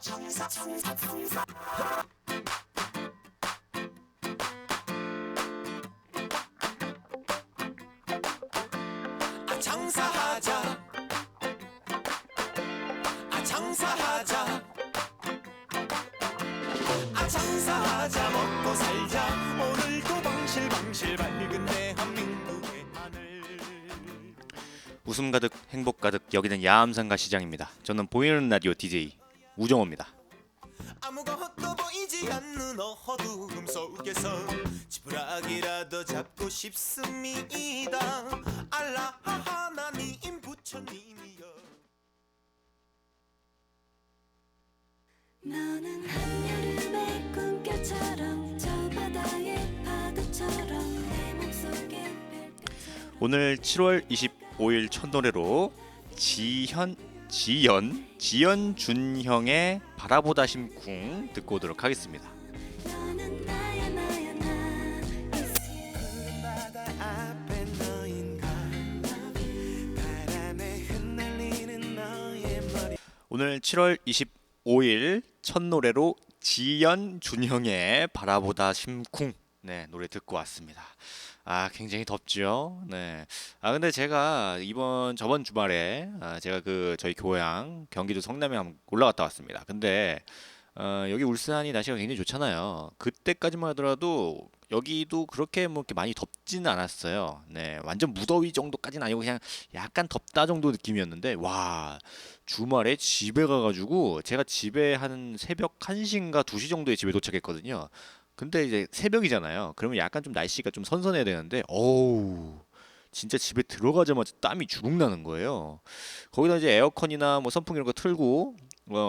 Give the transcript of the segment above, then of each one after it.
장사하자, 장사하자, 장사하자, 먹고 살자. 오늘도 방실방실 밝은 대한민국의 하늘. 웃음 가득 행복 가득 여기는 야암상가 시장입니다. 저는 보이는 라디오 DJ 우정호입니다. 아무것도 보이지 않는 어두움 속에서 지푸라기라도 잡고 싶습니다. 알라 하나님 부처님이여. 너는 한여름의 꿈결처럼 저 바다의 파도처럼 내 맘속에 별빛처럼. 오늘 7월 25일 첫 노래로 지연 준형의 바라보다 심쿵 듣고 오도록 하겠습니다. 너는 나야 나야 나 푸른 바다 앞에 너인가 바람에 흩날리는 너의 머리. 오늘 7월 25일 첫 노래로 지연 준형의 바라보다 심쿵 노래 듣고 왔습니다. 굉장히 덥죠. 네. 근데 제가 저번 주말에 제가 저희 교양 경기도 성남에 한번 올라갔다 왔습니다. 근데 여기 울산이 날씨가 굉장히 좋잖아요. 그때까지만 하더라도 여기도 그렇게 뭐 이렇게 많이 덥지는 않았어요. 네, 완전 무더위 정도까지는 아니고 그냥 약간 덥다 정도 느낌이었는데 와, 주말에 집에 가가지고 제가 집에 한 새벽 1시인가 2시 정도에 집에 도착했거든요. 근데 이제 새벽이잖아요. 그러면 약간 좀 날씨가 좀 선선해야 되는데 어우, 진짜 집에 들어가자마자 땀이 주룩 나는 거예요. 거기다 이제 에어컨이나 뭐 선풍기 이런 거 틀고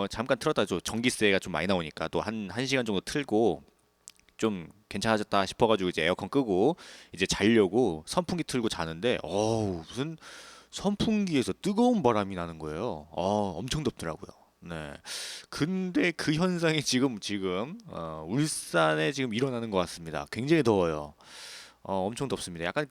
잠깐 틀었다 줘. 전기세가 좀 많이 나오니까 또 한 시간 정도 틀고 좀 괜찮아졌다 싶어가지고 이제 에어컨 끄고 이제 자려고 선풍기 틀고 자는데 어우, 무슨 선풍기에서 뜨거운 바람이 나는 거예요. 엄청 덥더라고요. 네. 근데 그 현상이 지금 울산에 지금 일어나는 것 같습니다. 굉장히 더워요. 엄청 덥습니다. 약간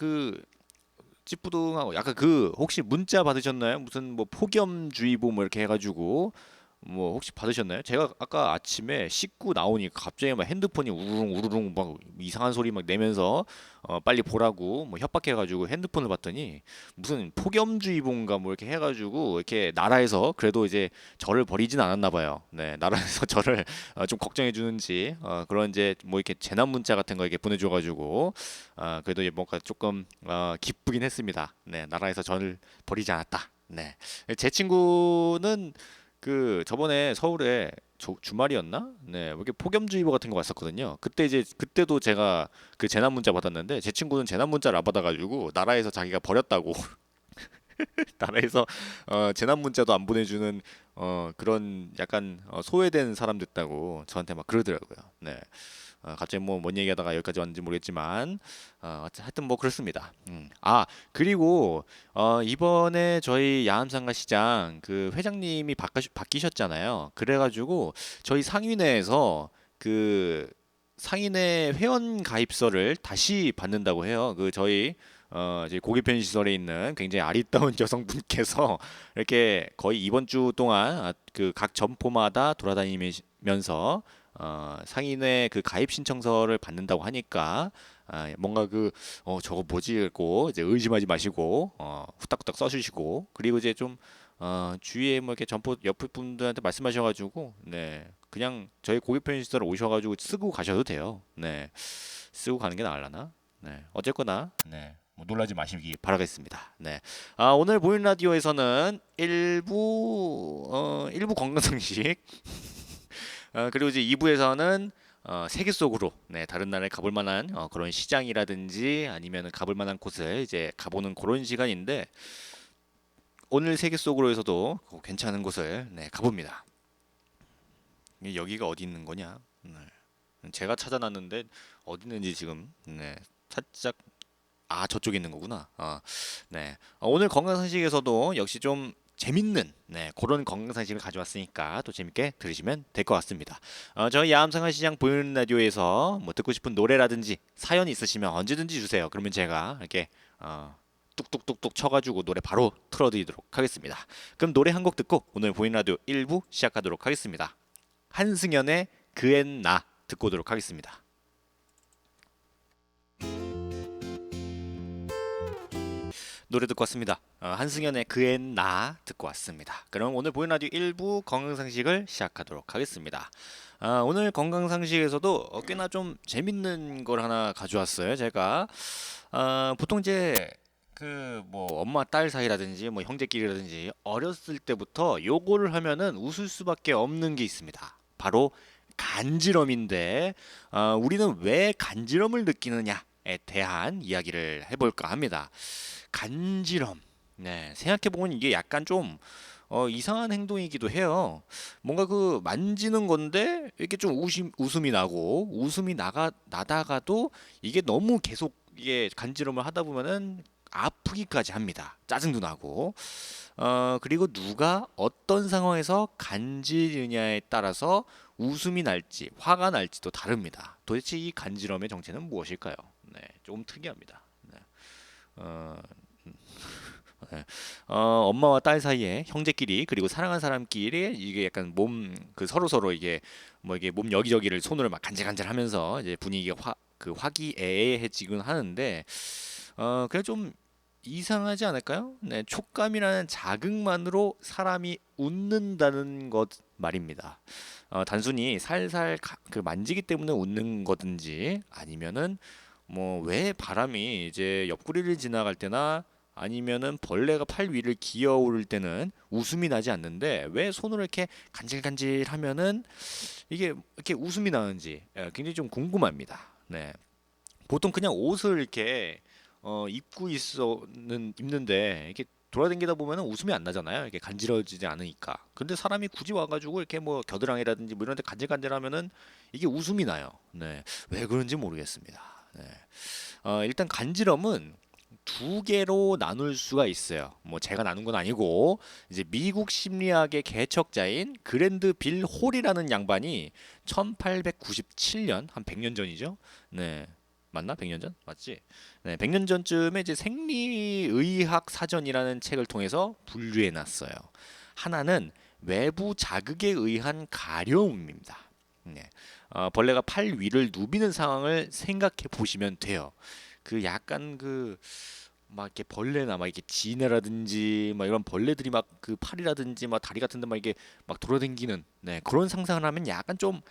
찌뿌둥하고 약간 혹시 문자 받으셨나요? 무슨 뭐 폭염주의보 뭐 이렇게 해가지고 뭐 혹시 받으셨나요? 제가 아까 아침에 씻고 나오니까 갑자기 막 핸드폰이 우르릉 우르릉 막 이상한 소리 막 내면서 빨리 보라고 뭐 협박해가지고 핸드폰을 봤더니 무슨 폭염주의보인가 뭐 이렇게 해가지고 이렇게 나라에서 그래도 이제 저를 버리진 않았나 봐요. 네, 나라에서 저를 좀 걱정해 주는지 그런 이제 뭐 이렇게 재난 문자 같은 거 이렇게 보내줘가지고 그래도 뭔가 조금 기쁘긴 했습니다. 네, 나라에서 저를 버리지 않았다. 네, 제 친구는 저번에 서울에 주말이었나? 네, 뭐 이렇게 폭염주의보 같은 거 왔었거든요. 그때도 제가 그 재난 문자 받았는데 제 친구는 재난 문자를 안 받아가지고 나라에서 자기가 버렸다고 나라에서 재난 문자도 안 보내주는 그런 약간 소외된 사람 됐다고 저한테 막 그러더라고요. 네. 갑자기 뭐 뭔 얘기하다가 여기까지 왔는지 모르겠지만 하여튼 뭐 그렇습니다. 그리고 이번에 저희 야암상가 시장 그 회장님이 바뀌셨잖아요. 그래가지고 저희 상인회에서 상인회 회원 가입서를 다시 받는다고 해요. 저희 이제 고객 편의 시설에 있는 굉장히 아리따운 여성분께서 이렇게 거의 이번 주 동안 각 점포마다 돌아다니면서 상인회 가입 신청서를 받는다고 하니까 뭔가 저거 뭐지 고 이제 의심하지 마시고 후딱후딱 써주시고 그리고 이제 좀 주위에 뭐 이렇게 점포 옆 분들한테 말씀하셔가지고 네, 그냥 저희 고객 편의 시설 오셔가지고 쓰고 가셔도 돼요. 네, 쓰고 가는 게 나을라나? 네, 어쨌거나 네. 뭐 놀라지 마시기 바라겠습니다. 네. 오늘 보이는 라디오에서는 일부 건강상식 그리고 이제 2부에서는 세계 속으로 다른 나라에 가볼 만한 그런 시장이라든지 아니면 가볼 만한 곳을 이제 가보는 그런 시간인데 오늘 세계 속으로에서도 괜찮은 곳을 가봅니다. 여기가 어디 있는 거냐? 네. 제가 찾아놨는데 어디 있는지 지금 살짝 저쪽에 있는 거구나. 네. 오늘 건강상식에서도 역시 좀 재밌는 그런 건강상식을 가져왔으니까 또 재밌게 들으시면 될 것 같습니다. 저희 야암상가 시장 보이는 라디오에서 뭐 듣고 싶은 노래라든지 사연이 있으시면 언제든지 주세요. 그러면 제가 이렇게 뚝뚝뚝뚝 쳐가지고 노래 바로 틀어드리도록 하겠습니다. 그럼 노래 한 곡 듣고 오늘 보이는 라디오 1부 시작하도록 하겠습니다. 한승연의 그앤 나 듣고 오도록 하겠습니다. 노래 듣고 왔습니다. 한승연의 그앤 나 듣고 왔습니다. 그럼 오늘 보이는 라디오 1부 건강상식을 시작하도록 하겠습니다. 오늘 건강상식에서도 꽤나 좀 재밌는 걸 하나 가져왔어요. 제가 보통 이제 그 뭐 엄마 딸 사이라든지 뭐 형제끼리라든지 어렸을 때부터 요거를 하면은 웃을 수밖에 없는 게 있습니다. 바로 간지럼인데 우리는 왜 간지럼을 느끼느냐에 대한 이야기를 해볼까 합니다. 간지럼. 네, 생각해보면 이게 약간 좀 이상한 행동이기도 해요. 뭔가 그 만지는 건데 이렇게 좀 웃음이 나고 웃음이 나다가도 이게 너무 계속 이게 간지럼을 하다 보면은 아프기까지 합니다. 짜증도 나고. 그리고 누가 어떤 상황에서 간지느냐에 따라서 웃음이 날지 화가 날지도 다릅니다. 도대체 이 간지럼의 정체는 무엇일까요? 네, 조금 특이합니다. 네. 어, 네. 엄마와 딸 사이에 형제끼리 그리고 사랑하는 사람끼리 이게 약간 몸 그 서로 이게 뭐 이게 몸 여기저기를 손으로 막 간질간질하면서 이제 분위기가 화기애애해지곤 하는데 그래 좀 이상하지 않을까요? 네, 촉감이라는 자극만으로 사람이 웃는다는 것 말입니다. 단순히 살살 그 만지기 때문에 웃는 거든지 아니면은 뭐 왜 바람이 이제 옆구리를 지나갈 때나 아니면은 벌레가 팔 위를 기어오를 때는 웃음이 나지 않는데 왜 손으로 이렇게 간질간질 하면은 이게 이렇게 웃음이 나는지 굉장히 좀 궁금합니다. 네. 보통 그냥 옷을 이렇게 입는데 이렇게 돌아다니다 보면은 웃음이 안 나잖아요. 이렇게 간지러지지 않으니까. 근데 사람이 굳이 와가지고 이렇게 뭐 겨드랑이라든지 뭐 이런 데 간질간질하면은 이게 웃음이 나요. 네. 왜 그런지 모르겠습니다. 네. 일단 간지럼은 두 개로 나눌 수가 있어요. 뭐 제가 나눈 건 아니고 이제 미국 심리학의 개척자인 그랜드 빌 홀이라는 양반이 1897년 한 100년 전이죠. 네. 맞나? 100년 전? 맞지? 네, 100년 전쯤에 이제 생리의학 사전이라는 책을 통해서 분류해 놨어요. 하나는 외부 자극에 의한 가려움입니다. 네. 벌레가 팔 위를 누비는 상황을 생각해 보시면 돼요. 그 약간 그 막 이렇게 벌레나 막 이렇게 지네라든지 막 이런 벌레들이 막 그 팔이라든지 막 다리 같은 데 막 이게 막 돌아다니는 네, 그런 상상을 하면 약간 좀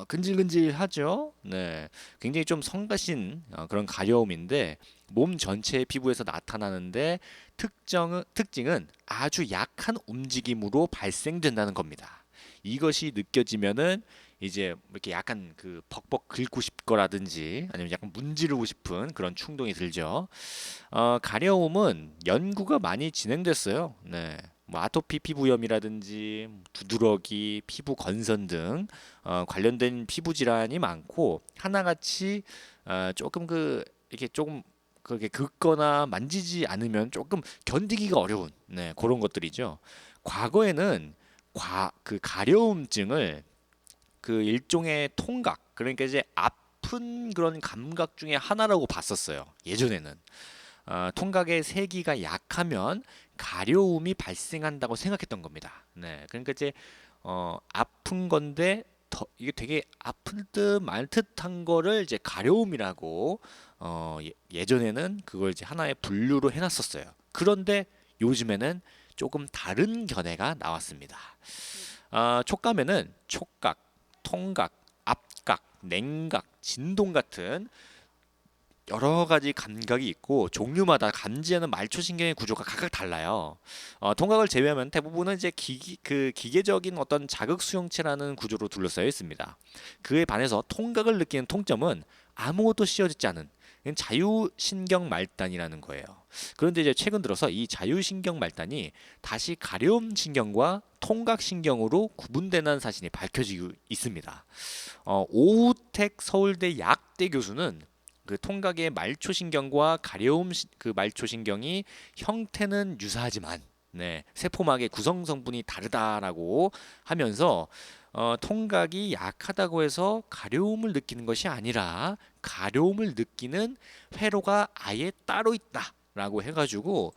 근질근질하죠. 네, 굉장히 좀 성가신 그런 가려움인데 몸 전체의 피부에서 나타나는데 특징은 아주 약한 움직임으로 발생된다는 겁니다. 이것이 느껴지면은 이제 이렇게 약간 그 벅벅 긁고 싶거라든지 아니면 약간 문지르고 싶은 그런 충동이 들죠. 가려움은 연구가 많이 진행됐어요. 네. 뭐 아토피 피부염이라든지 두드러기, 피부 건선 등 관련된 피부 질환이 많고 하나같이 조금 이렇게 조금 그렇게 긁거나 만지지 않으면 조금 견디기가 어려운 그런 것들이죠. 과거에는 그 가려움증을 그 일종의 통각 그러니까 이제 아픈 그런 감각 중에 하나라고 봤었어요. 예전에는 통각의 세기가 약하면 가려움이 발생한다고 생각했던 겁니다. 네, 그러니까 이제 아픈 건데 이게 되게 아플 듯 말 듯한 거를 이제 가려움이라고 예전에는 그걸 이제 하나의 분류로 해놨었어요. 그런데 요즘에는 조금 다른 견해가 나왔습니다. 촉감에는 촉각, 통각, 압각, 냉각, 진동 같은 여러 가지 감각이 있고 종류마다 감지하는 말초신경의 구조가 각각 달라요. 통각을 제외하면 대부분은 이제 기계적인 어떤 자극 수용체라는 구조로 둘러싸여 있습니다. 그에 반해서 통각을 느끼는 통점은 아무것도 씌워지지 않은 자유신경 말단이라는 거예요. 그런데 이제 최근 들어서 이 자유신경 말단이 다시 가려움신경과 통각신경으로 구분되는 사실이 밝혀지고 있습니다. 오우택 서울대 약대 교수는 그 통각의 말초신경과 가려움 그 말초신경이 형태는 유사하지만 세포막의 구성 성분이 다르다라고 하면서 통각이 약하다고 해서 가려움을 느끼는 것이 아니라 가려움을 느끼는 회로가 아예 따로 있다. 라고 해가지고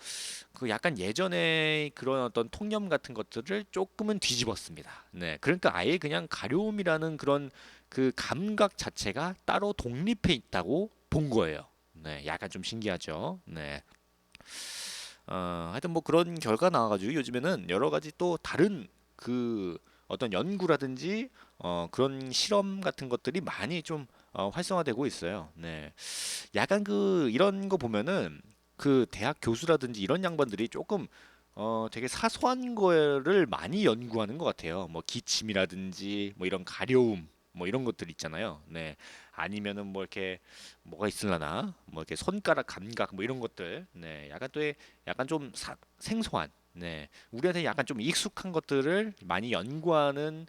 그 약간 예전에 그런 어떤 통념 같은 것들을 조금은 뒤집었습니다. 네, 그러니까 아예 그냥 가려움이라는 그런 그 감각 자체가 따로 독립해 있다고 본 거예요. 네, 약간 좀 신기하죠. 네. 하여튼 뭐 그런 결과 나와가지고 요즘에는 여러 가지 또 다른 그 어떤 연구라든지 그런 실험 같은 것들이 많이 좀 활성화되고 있어요. 네, 약간 그 이런 거 보면은 그 대학 교수라든지 이런 양반들이 조금 되게 사소한 거를 많이 연구하는 것 같아요. 뭐 기침이라든지 뭐 이런 가려움 뭐 이런 것들 있잖아요. 네. 아니면은 뭐 이렇게 뭐가 있을라나 뭐 이렇게 손가락 감각 뭐 이런 것들. 네. 약간 또 약간 좀 생소한 네. 우리한테 약간 좀 익숙한 것들을 많이 연구하는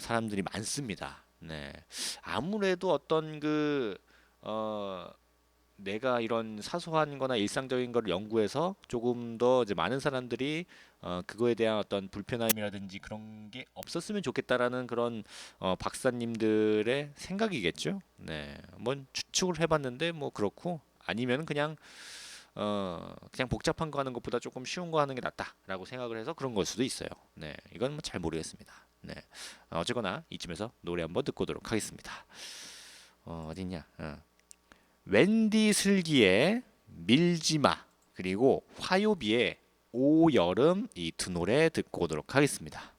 사람들이 많습니다. 네. 아무래도 어떤 내가 이런 사소한 거나 일상적인 거를 연구해서 조금 더 이제 많은 사람들이 그거에 대한 어떤 불편함이라든지 그런 게 없었으면 좋겠다라는 그런 박사님들의 생각이겠죠. 네. 한번 추측을 해봤는데 뭐 그렇고 아니면 그냥 복잡한 거 하는 것보다 조금 쉬운 거 하는 게 낫다라고 생각을 해서 그런 걸 수도 있어요. 네. 이건 뭐 잘 모르겠습니다. 네. 어쨌거나 이쯤에서 노래 한번 듣고 오도록 하겠습니다. 어딨냐? 웬디 슬기의 밀지마 그리고 화요비의 오여름 이 두 노래 듣고 오도록 하겠습니다.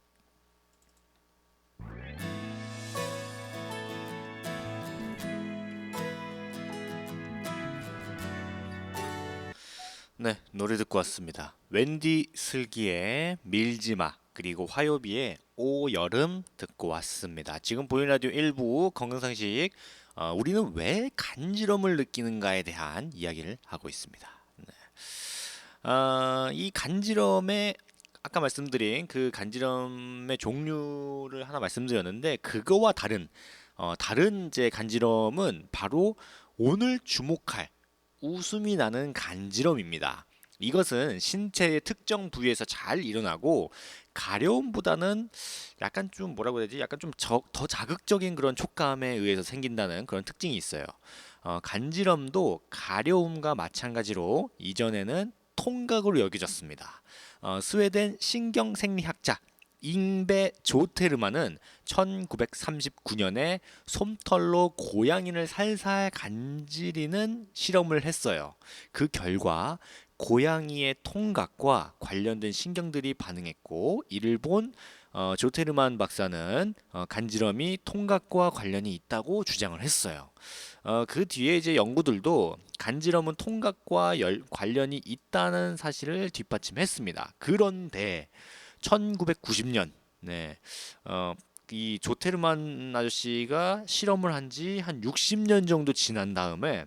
네, 노래 듣고 왔습니다. 웬디 슬기의 밀지마 그리고 화요비의 오여름 듣고 왔습니다. 지금 보이는 라디오 1부 건강상식 우리는 왜 간지럼을 느끼는가에 대한 이야기를 하고 있습니다. 네. 이 간지럼의 아까 말씀드린 그 간지럼의 종류를 하나 말씀드렸는데 그거와 다른 이제 간지럼은 바로 오늘 주목할 웃음이 나는 간지럼입니다. 이것은 신체의 특정 부위에서 잘 일어나고 가려움보다는 약간 좀 뭐라고 해야 되지? 약간 좀 더 자극적인 그런 촉감에 의해서 생긴다는 그런 특징이 있어요. 간지럼도 가려움과 마찬가지로 이전에는 통각으로 여겨졌습니다. 스웨덴 신경생리학자 잉베 조테르만은 1939년에 솜털로 고양이를 살살 간지리는 실험을 했어요. 그 결과 고양이의 통각과 관련된 신경들이 반응했고 이를 본 조테르만 박사는 간지럼이 통각과 관련이 있다고 주장을 했어요. 그 뒤에 이제 연구들도 간지럼은 통각과 관련이 있다는 사실을 뒷받침했습니다. 그런데 1990년 네. 이 조테르만 아저씨가 실험을 한 지 한 60년 정도 지난 다음에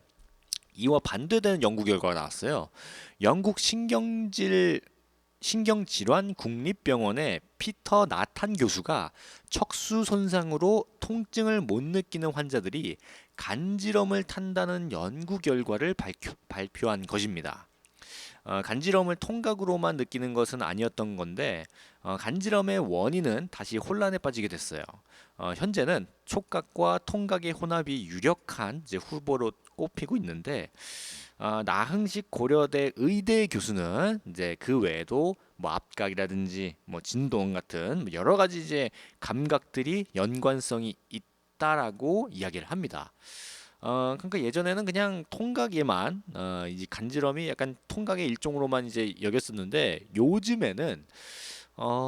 이와 반대되는 연구 결과가 나왔어요. 영국 신경질환 국립병원의 피터 나탄 교수가 척수 손상으로 통증을 못 느끼는 환자들이 간지럼을 탄다는 연구 결과를 발표한 것입니다. 간지럼을 통각으로만 느끼는 것은 아니었던 건데 간지럼의 원인은 다시 혼란에 빠지게 됐어요. 현재는 촉각과 통각의 혼합이 유력한 이제 후보로 꼽히고 있는데 나흥식 고려대 의대 교수는 이제 그 외에도 뭐 압각이라든지 뭐 진동 같은 여러 가지 이제 감각들이 연관성이 있다라고 이야기를 합니다. 그러니까 예전에는 그냥 통각에만 이제 간지럼이 약간 통각의 일종으로만 이제 여겼었는데 요즘에는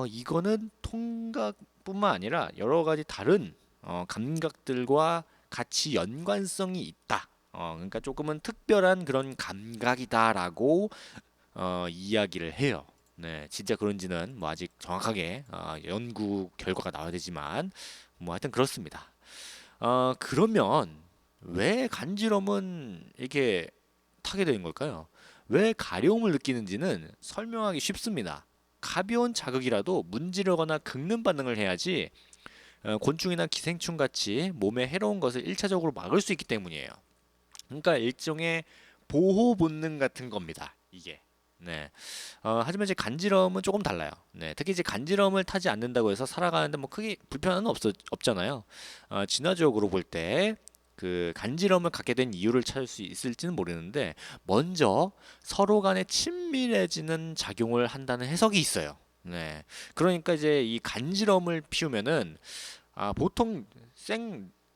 이거는 통각뿐만 아니라 여러 가지 다른 감각들과 같이 연관성이 있다. 그러니까 조금은 특별한 그런 감각이다라고 이야기를 해요. 네, 진짜 그런지는 뭐 아직 정확하게 연구 결과가 나와야 되지만 뭐 하여튼 그렇습니다. 그러면 왜 간지럼은 이렇게 타게 되는 걸까요? 왜 가려움을 느끼는지는 설명하기 쉽습니다. 가벼운 자극이라도 문지르거나 긁는 반응을 해야지 곤충이나 기생충 같이 몸에 해로운 것을 1차적으로 막을 수 있기 때문이에요. 그러니까 일종의 보호 본능 같은 겁니다. 이게. 네. 하지만 이제 간지럼은 조금 달라요. 네. 특히 이제 간지럼을 타지 않는다고 해서 살아가는데 뭐 크게 불편함은 없잖아요. 진화적으로 볼 때 그 간지럼을 갖게 된 이유를 찾을 수 있을지는 모르는데 먼저 서로 간에 친밀해지는 작용을 한다는 해석이 있어요. 네. 그러니까 이제 이 간지럼을 피우면은 보통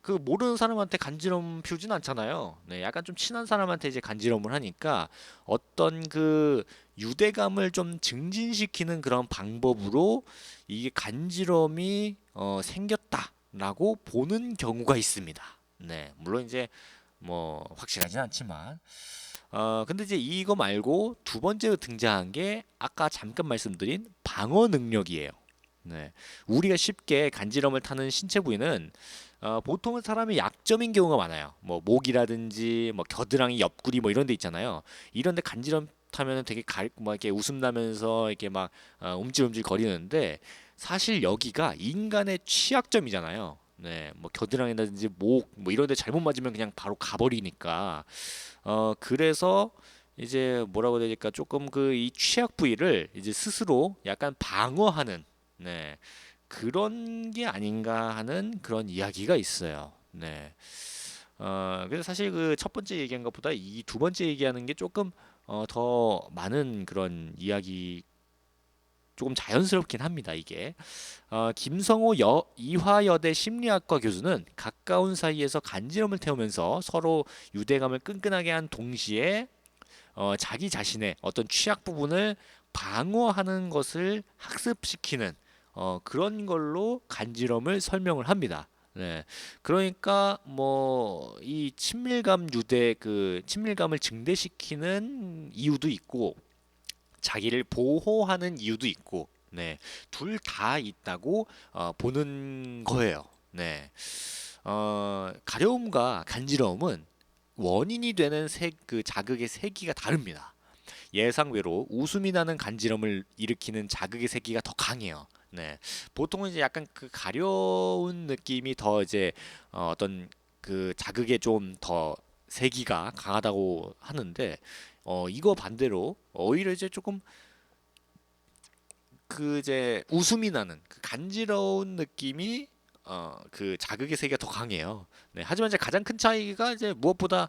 그 모르는 사람한테 간지럼 피우진 않잖아요. 네, 약간 좀 친한 사람한테 이제 간지럼을 하니까 어떤 그 유대감을 좀 증진시키는 그런 방법으로 이게 간지럼이 생겼다라고 보는 경우가 있습니다. 네, 물론 이제 뭐 확실하진 않지만 근데 이제 이거 말고 두 번째로 등장한 게 아까 잠깐 말씀드린 방어 능력이에요. 네, 우리가 쉽게 간지럼을 타는 신체 부위는 보통은 사람이 약점인 경우가 많아요. 뭐 목이라든지 뭐 겨드랑이, 옆구리 뭐 이런 데 있잖아요. 이런 데 간지럼 타면은 되게 막 이렇게 웃음 나면서 이렇게 막 움찔움찔 거리는데 사실 여기가 인간의 취약점이잖아요. 네, 뭐 겨드랑이라든지 목 뭐 이런 데 잘못 맞으면 그냥 바로 가버리니까 그래서 이제 뭐라고 해야 될까 조금 그 이 취약 부위를 이제 스스로 약간 방어하는 네. 그런 게 아닌가 하는 그런 이야기가 있어요. 네. 그래서 사실 그 첫 번째 얘기한 것보다 이 두 번째 얘기하는 게 조금 더 많은 그런 이야기 조금 자연스럽긴 합니다. 이게 김성호 이화여대 심리학과 교수는 가까운 사이에서 간지럼을 태우면서 서로 유대감을 끈끈하게 한 동시에 자기 자신의 어떤 취약 부분을 방어하는 것을 학습시키는 그런 걸로 간지럼을 설명을 합니다. 네. 그러니까 뭐 이 친밀감 유대 그 친밀감을 증대시키는 이유도 있고 자기를 보호하는 이유도 있고 네. 둘 다 있다고 보는 거예요. 네. 가려움과 간지러움은 원인이 되는 그 자극의 세기가 다릅니다. 예상외로 웃음이 나는 간지럼을 일으키는 자극의 세기가 더 강해요. 네, 보통은 이제 약간 그 가려운 느낌이 더 이제 어떤 그 자극에 좀 더 세기가 강하다고 하는데 이거 반대로 오히려 이제 조금 그 이제 웃음이 나는 그 간지러운 느낌이 그 자극의 세기가 더 강해요. 네, 하지만 이제 가장 큰 차이가 이제 무엇보다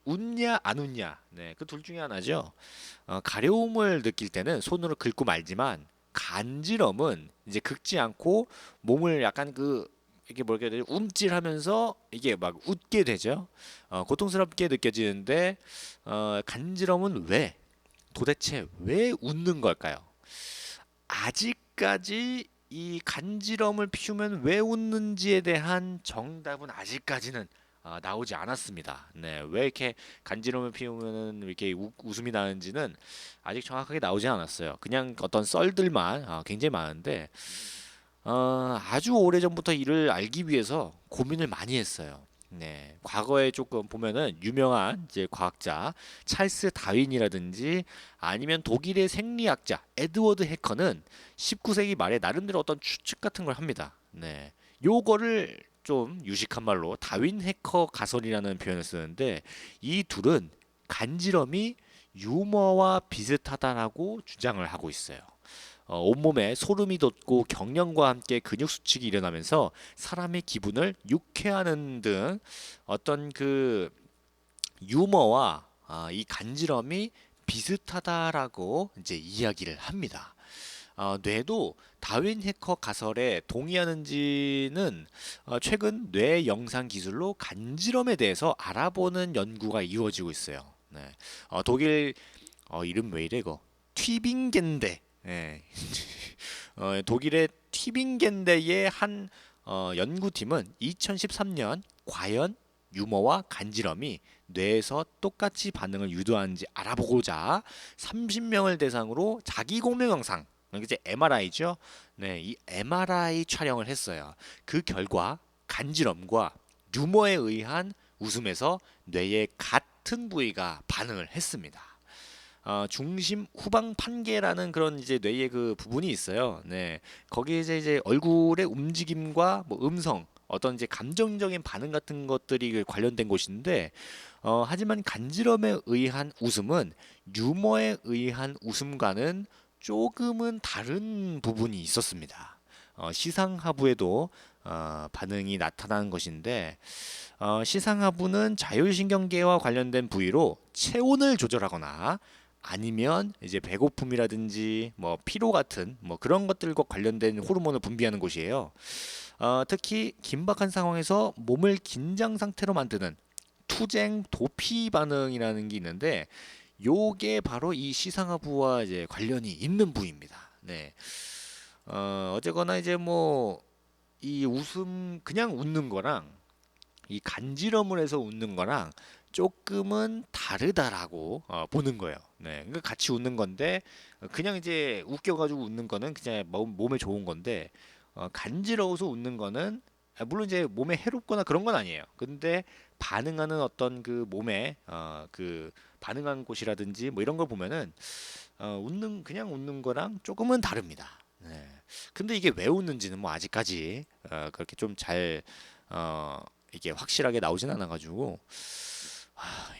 웃냐 안 웃냐 네, 그 둘 중에 하나죠. 가려움을 느낄 때는 손으로 긁고 말지만 간지럼은 이제 긁지 않고 몸을 약간 그 이게 뭐라 해야 되지 움찔하면서 이게 막 웃게 되죠. 고통스럽게 느껴지는데 간지럼은 왜 도대체 왜 웃는 걸까요? 아직까지 이 간지럼을 피우면 왜 웃는지에 대한 정답은 아직까지는 나오지 않았습니다. 네, 왜 이렇게 간지럼을 피우면 이렇게 웃음이 나는지는 아직 정확하게 나오지 않았어요. 그냥 어떤 썰들만 굉장히 많은데 아주 오래전부터 이를 알기 위해서 고민을 많이 했어요. 네, 과거에 조금 보면은 유명한 이제 과학자 찰스 다윈이라든지 아니면 독일의 생리학자 에드워드 해커는 19세기 말에 나름대로 어떤 추측 같은 걸 합니다. 네, 요거를 좀 유식한 말로 다윈 해커 가설이라는 표현을 쓰는데 이 둘은 간지럼이 유머와 비슷하다라고 주장을 하고 있어요. 온몸에 소름이 돋고 경련과 함께 근육 수축이 일어나면서 사람의 기분을 유쾌하는 등 어떤 그 유머와 이 간지럼이 비슷하다라고 이제 이야기를 합니다. 뇌도 다윈 해커 가설에 동의하는지는 최근 뇌 영상 기술로 간지럼에 대해서 알아보는 연구가 이루어지고 있어요. 네. 독일 이름 왜 이래 이거 튜빙겐대 예. 독일의 튜빙겐대의 한 연구팀은 2013년 과연 유머와 간지럼이 뇌에서 똑같이 반응을 유도하는지 알아보고자 30명을 대상으로 자기 공명 영상 이제 MRI죠. 네, 이 MRI 촬영을 했어요. 그 결과 간지럼과 유머에 의한 웃음에서 뇌의 같은 부위가 반응을 했습니다. 중심 후방 판계라는 그런 이제 뇌의 그 부분이 있어요. 네, 거기에 이제 얼굴의 움직임과 뭐 음성, 어떤 이제 감정적인 반응 같은 것들이 관련된 곳인데, 하지만 간지럼에 의한 웃음은 유머에 의한 웃음과는 조금은 다른 부분이 있었습니다. 시상하부에도 반응이 나타나는 것인데 시상하부는 자율신경계와 관련된 부위로 체온을 조절하거나 아니면 이제 배고픔이라든지 뭐 피로 같은 뭐 그런 것들과 관련된 호르몬을 분비하는 곳이에요. 특히 긴박한 상황에서 몸을 긴장 상태로 만드는 투쟁 도피 반응이라는 게 있는데 요게 바로 이 시상하부와 이제 관련이 있는 부위입니다. 네. 어쨌거나 이제 뭐 이 웃음 그냥 웃는 거랑 이 간지럼을 해서 웃는 거랑 조금은 다르다라고 보는 거예요. 네, 그러니까 같이 웃는 건데 그냥 이제 웃겨가지고 웃는 거는 그냥 몸에 좋은 건데 간지러워서 웃는 거는 물론 이제 몸에 해롭거나 그런 건 아니에요. 근데 반응하는 어떤 그 몸에 그 반응한 곳이라든지 뭐 이런 걸 보면은 웃는 그냥 웃는 거랑 조금은 다릅니다. 네. 근데 이게 왜 웃는지는 뭐 아직까지 그렇게 좀 잘 이게 확실하게 나오진 않아가지고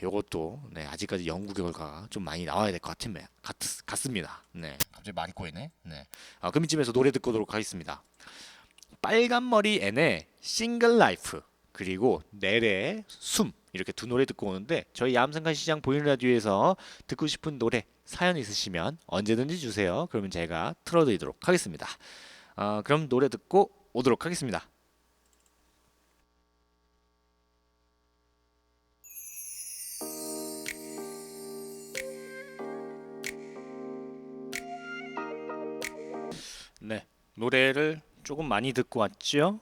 요것도 네, 아직까지 연구 결과가 좀 많이 나와야 될 것 같습니다. 네, 갑자기 말이 꼬이네. 네, 그럼 이쯤에서 노래 듣고 오도록 하겠습니다. 빨간머리 앤의 싱글 라이프 그리고 넬의 숨 이렇게 두 노래 듣고 오는데 저희 야암상가시장 보이는 라디오에서 듣고 싶은 노래 사연 있으시면 언제든지 주세요. 그러면 제가 틀어드리도록 하겠습니다. 그럼 노래 듣고 오도록 하겠습니다. 네, 노래를 조금 많이 듣고 왔죠?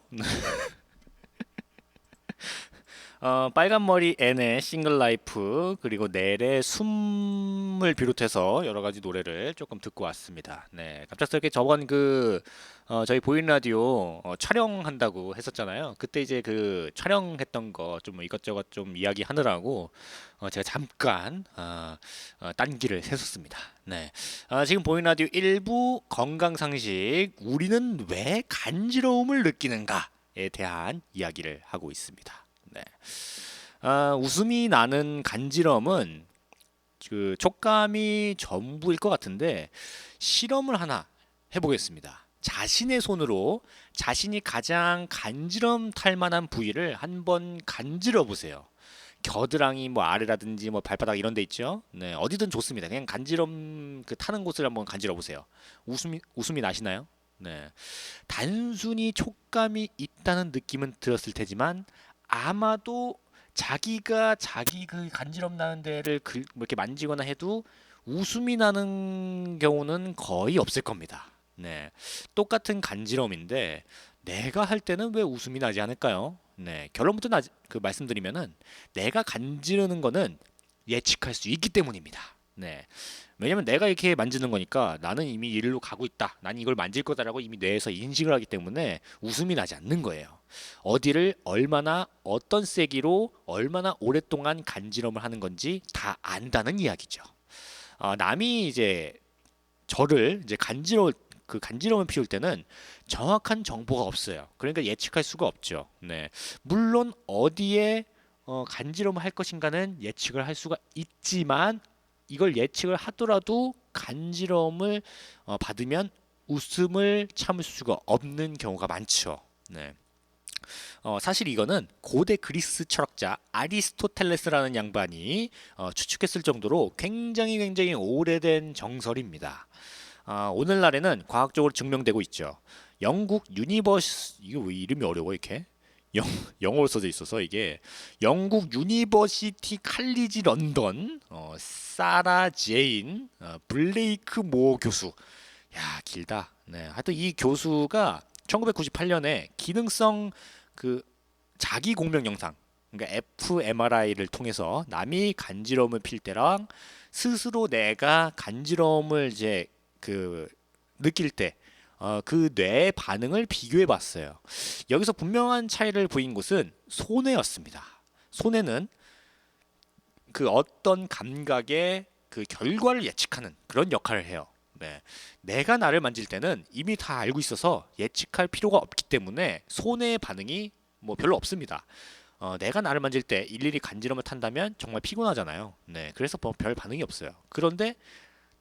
빨간머리 앤의 싱글 라이프 그리고 넬의 숨을 비롯해서 여러 가지 노래를 조금 듣고 왔습니다. 네, 갑작스럽게 저번 저희 보이는 라디오 촬영한다고 했었잖아요. 그때 이제 그 촬영했던 거 좀 이것저것 좀 이야기하느라고 제가 잠깐 딴기를 샜었습니다. 네, 지금 보이는 라디오 1부 건강상식 우리는 왜 간지러움을 느끼는가에 대한 이야기를 하고 있습니다. 네. 웃음이 나는 간지럼은 그 촉감이 전부일 것 같은데 실험을 하나 해보겠습니다. 자신의 손으로 자신이 가장 간지럼 탈 만한 부위를 한번 간지러 보세요. 겨드랑이 뭐 아래라든지 뭐 발바닥 이런 데 있죠. 네, 어디든 좋습니다. 그냥 간지럼 그 타는 곳을 한번 간지러 보세요. 웃음이 나시나요? 네. 단순히 촉감이 있다는 느낌은 들었을 테지만 아마도 자기가 자기 그 간지럼 나는 데를 뭐 이렇게 만지거나 해도 웃음이 나는 경우는 거의 없을 겁니다. 네, 똑같은 간지럼인데 내가 할 때는 왜 웃음이 나지 않을까요? 네, 결론부터 말씀드리면은 내가 간지르는 거는 예측할 수 있기 때문입니다. 네, 왜냐면 내가 이렇게 만지는 거니까 나는 이미 이리로 가고 있다. 난 이걸 만질 거다라고 이미 뇌에서 인식을 하기 때문에 웃음이 나지 않는 거예요. 어디를 얼마나 어떤 세기로 얼마나 오랫동안 간지럼을 하는 건지 다 안다는 이야기죠. 남이 이제 저를 이제 간지럼을 피울 때는 정확한 정보가 없어요. 그러니까 예측할 수가 없죠. 네, 물론 어디에 간지럼을 할 것인가는 예측을 할 수가 있지만 이걸 예측을 하더라도 간지럼을 받으면 웃음을 참을 수가 없는 경우가 많죠. 네. 사실 이거는 고대 그리스 철학자 아리스토텔레스라는 양반이 추측했을 정도로 굉장히 오래된 정설입니다. 오늘날에는 과학적으로 증명되고 있죠. 영국 이게 왜 이름이 어려워 이렇게? 영어로 써져 있어서 이게 영국 유니버시티 칼리지 런던 사라 제인 블레이크 모 교수. 야, 길다. 네, 하여튼 이 교수가 1998년에 기능성 그 자기 공명 영상, 그러니까 fMRI를 통해서 남이 간지럼을 필 때랑 스스로 내가 간지럼을 이제 느낄 때 그 뇌의 반응을 비교해 봤어요. 여기서 분명한 차이를 보인 곳은 손해였습니다. 손해는 그 어떤 감각의 그 결과를 예측하는 그런 역할을 해요. 네. 내가 나를 만질 때는 이미 다 알고 있어서 예측할 필요가 없기 때문에 손해의 반응이 뭐 별로 없습니다. 내가 나를 만질 때 일일이 간지럼을 탄다면 정말 피곤하잖아요. 네, 그래서 뭐 별 반응이 없어요. 그런데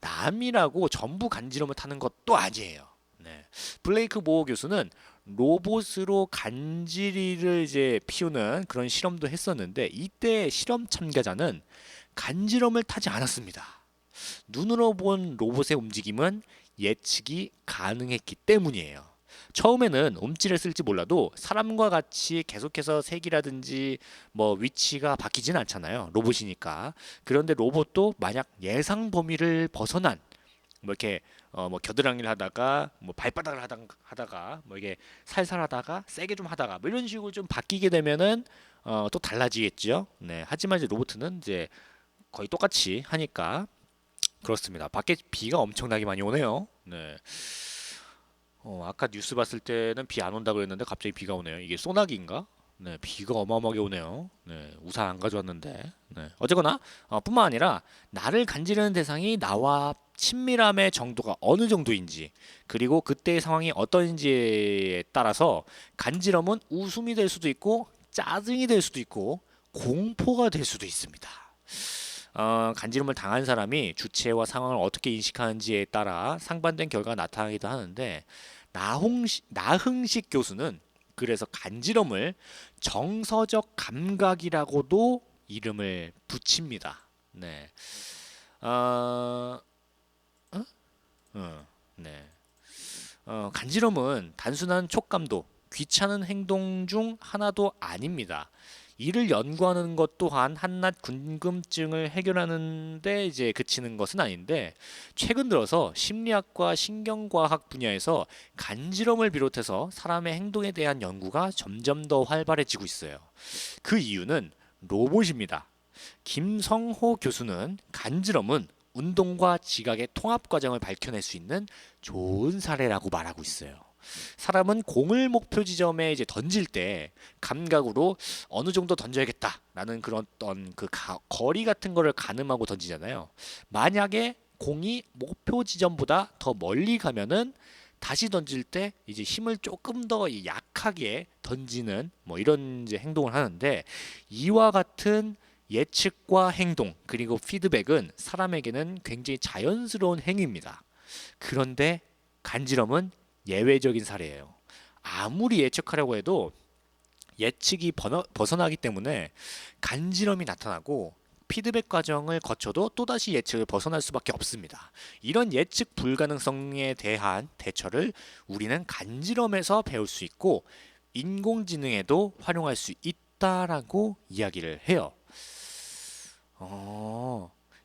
남이라고 전부 간지럼을 타는 것도 아니에요. 네. 블레이크 모어 교수는 로봇으로 간지리를 이제 피우는 그런 실험도 했었는데 이때 실험 참가자는 간지럼을 타지 않았습니다. 눈으로 본 로봇의 움직임은 예측이 가능했기 때문이에요. 처음에는 움찔을 쓸지 몰라도 사람과 같이 계속해서 색이라든지 뭐 위치가 바뀌진 않잖아요. 로봇이니까. 그런데 로봇도 만약 예상 범위를 벗어난 뭐 이렇게 뭐 겨드랑이를 하다가 뭐 발바닥을 하다가 뭐 이게 살살 하다가 세게 좀 하다가 뭐 이런 식으로 좀 바뀌게 되면은 또 달라지겠죠. 네. 하지만 이제 로봇은 이제 거의 똑같이 하니까 그렇습니다. 밖에 비가 엄청나게 많이 오네요. 네. 아까 뉴스 봤을 때는 비 안 온다고 그랬는데 갑자기 비가 오네요. 이게 소나기인가? 네, 비가 어마어마하게 오네요. 네, 우산 안 가져왔는데. 네, 어쨌거나 뿐만 아니라 나를 간지르는 대상이 나와 친밀함의 정도가 어느 정도인지 그리고 그때의 상황이 어떤지에 따라서 간지럼은 웃음이 될 수도 있고 짜증이 될 수도 있고 공포가 될 수도 있습니다. 간지럼을 당한 사람이 주체와 상황을 어떻게 인식하는지에 따라 상반된 결과가 나타나기도 하는데 나흥식 교수는 그래서 간지럼을 정서적 감각이라고도 이름을 붙입니다. 네. 어, 어? 네. 간지럼은 단순한 촉감도 귀찮은 행동 중 하나도 아닙니다. 이를 연구하는 것 또한 한낱 궁금증을 해결하는 데 이제 그치는 것은 아닌데 최근 들어서 심리학과 신경과학 분야에서 간지럼을 비롯해서 사람의 행동에 대한 연구가 점점 더 활발해지고 있어요. 그 이유는 로봇입니다. 김성호 교수는 간지럼은 운동과 지각의 통합 과정을 밝혀낼 수 있는 좋은 사례라고 말하고 있어요. 사람은 공을 목표 지점에 이제 던질 때 감각으로 어느 정도 던져야겠다라는 그런 어떤 거리 같은 거를 가늠하고 던지잖아요. 만약에 공이 목표 지점보다 더 멀리 가면은 다시 던질 때 이제 힘을 조금 더 약하게 던지는 뭐 이런 이제 행동을 하는데 이와 같은 예측과 행동 그리고 피드백은 사람에게는 굉장히 자연스러운 행위입니다. 그런데 간지럼은 예외적인 사례예요. 아무리 예측하려고 해도 예측이 벗어나기 때문에 간지럼이 나타나고 피드백 과정을 거쳐도 또다시 예측을 벗어날 수밖에 없습니다. 이런 예측 불가능성에 대한 대처를 우리는 간지럼에서 배울 수 있고 인공지능에도 활용할 수 있다라고 이야기를 해요.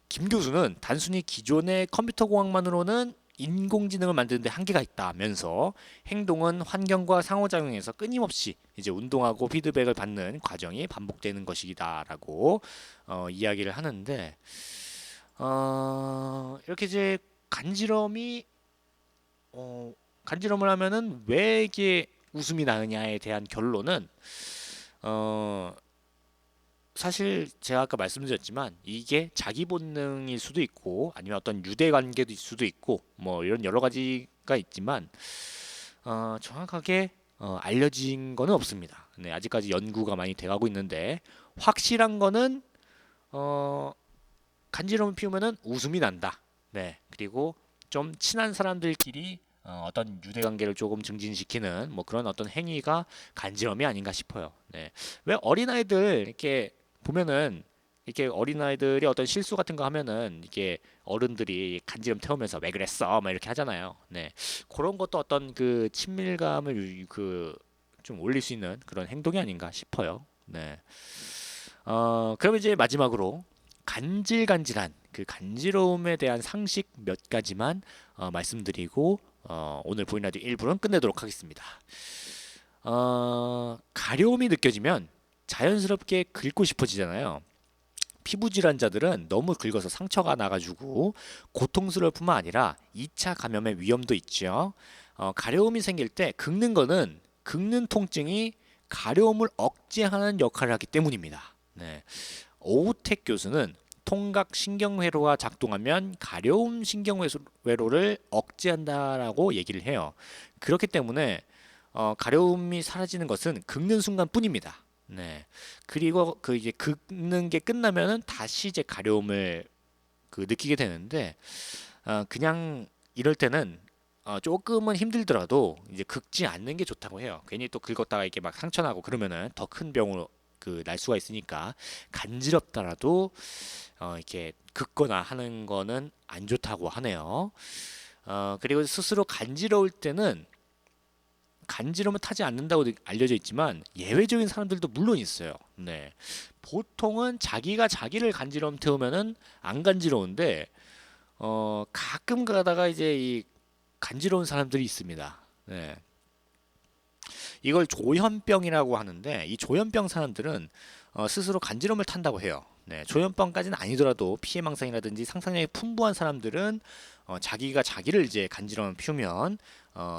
김 교수는 단순히 기존의 컴퓨터 공학만으로는 인공지능을 만드는데 한계가 있다면서 행동은 환경과 상호작용에서 끊임없이 이제 운동하고 피드백을 받는 과정이 반복되는 것이다라고 이야기를 하는데 이렇게 이제 간지럼을 하면은 왜 이게 웃음이 나느냐에 대한 결론은 사실 제가 아까 말씀드렸지만 이게 자기 본능일 수도 있고 아니면 어떤 유대 관계일 수도 있고 뭐 이런 여러 가지가 있지만 정확하게 알려진 거는 없습니다. 네, 아직까지 연구가 많이 돼가고 있는데 확실한 거는 간지럼을 피우면은 웃음이 난다. 네, 그리고 좀 친한 사람들끼리 어떤 유대 관계를 조금 증진시키는 뭐 그런 어떤 행위가 간지럼이 아닌가 싶어요. 네, 왜 어린아이들 이렇게 보면은 이렇게 어린아이들이 어떤 실수 같은 거 하면은 이게 어른들이 간지럼 태우면서 왜 그랬어? 막 이렇게 하잖아요. 네. 그런 것도 어떤 그 친밀감을 좀 올릴 수 있는 그런 행동이 아닌가 싶어요. 네. 그럼 이제 마지막으로 간질간질한 그 간지러움에 대한 상식 몇 가지만 말씀드리고 오늘 보이는 라디오 1부는 끝내도록 하겠습니다. 가려움이 느껴지면 자연스럽게 긁고 싶어지잖아요. 피부 질환자들은 너무 긁어서 상처가 나가지고 고통스러울 뿐만 아니라 2차 감염의 위험도 있죠. 가려움이 생길 때 긁는 통증이 가려움을 억제하는 역할을 하기 때문입니다. 네. 오우택 교수는 통각 신경회로가 작동하면 가려움 신경회로를 억제한다라고 얘기를 해요. 그렇기 때문에 가려움이 사라지는 것은 긁는 순간뿐입니다. 네. 그리고 이제 긁는 게 끝나면은 다시 이제 가려움을 느끼게 되는데 그냥 이럴 때는 조금은 힘들더라도 이제 긁지 않는 게 좋다고 해요. 괜히 또 긁었다가 이게 막 상처나고 그러면은 더 큰 병으로 그 날 수가 있으니까 간지럽더라도 이렇게 긁거나 하는 거는 안 좋다고 하네요. 그리고 스스로 간지러울 때는 간지러면 타지 않는다고 알려져 있지만 예외적인 사람들도 물론 있어요. 네. 보통은 자기가 자기를 간지럼 태우면은 안 간지러운데 가끔 가다가 이제 이 간지러운 사람들이 있습니다. 네. 이걸 조현병이라고 하는데 이 조현병 사람들은 스스로 간지럼을 탄다고 해요. 네, 조현병까지는 아니더라도 피해망상이라든지 상상력이 풍부한 사람들은 자기가 자기를 이제 간지럼 피우면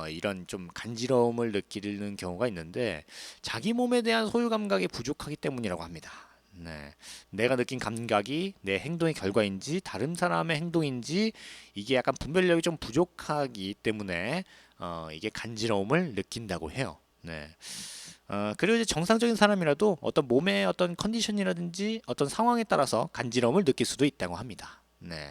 이런 좀 간지러움을 느끼는 경우가 있는데 자기 몸에 대한 소유 감각이 부족하기 때문이라고 합니다. 네, 내가 느낀 감각이 내 행동의 결과인지 다른 사람의 행동인지 이게 약간 분별력이 좀 부족하기 때문에 이게 간지러움을 느낀다고 해요. 네. 그리고 이제 정상적인 사람이라도 어떤 몸의 어떤 컨디션이라든지 어떤 상황에 따라서 간지러움을 느낄 수도 있다고 합니다. 네.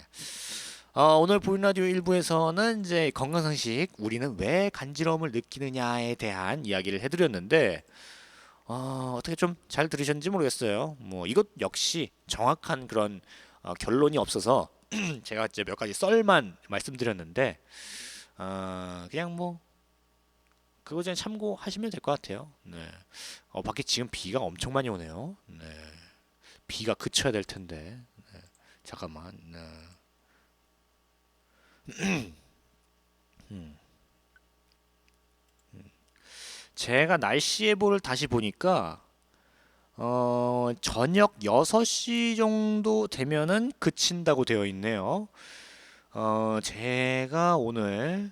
오늘 보이는 라디오 1부에서는 이제 건강상식 우리는 왜 간지러움을 느끼느냐에 대한 이야기를 해드렸는데 어떻게 좀 잘 들으셨는지 모르겠어요. 뭐 이것 역시 정확한 그런 결론이 없어서 제가 이제 몇 가지 썰만 말씀드렸는데 그냥 뭐 그거 그냥 참고하시면 될 것 같아요. 네. 밖에 지금 비가 엄청 많이 오네요. 네. 비가 그쳐야 될 텐데. 네. 잠깐만. 네. 음. 제가 날씨 예보를 다시 보니까 저녁 6시 정도 되면은 그친다고 되어 있네요. 제가 오늘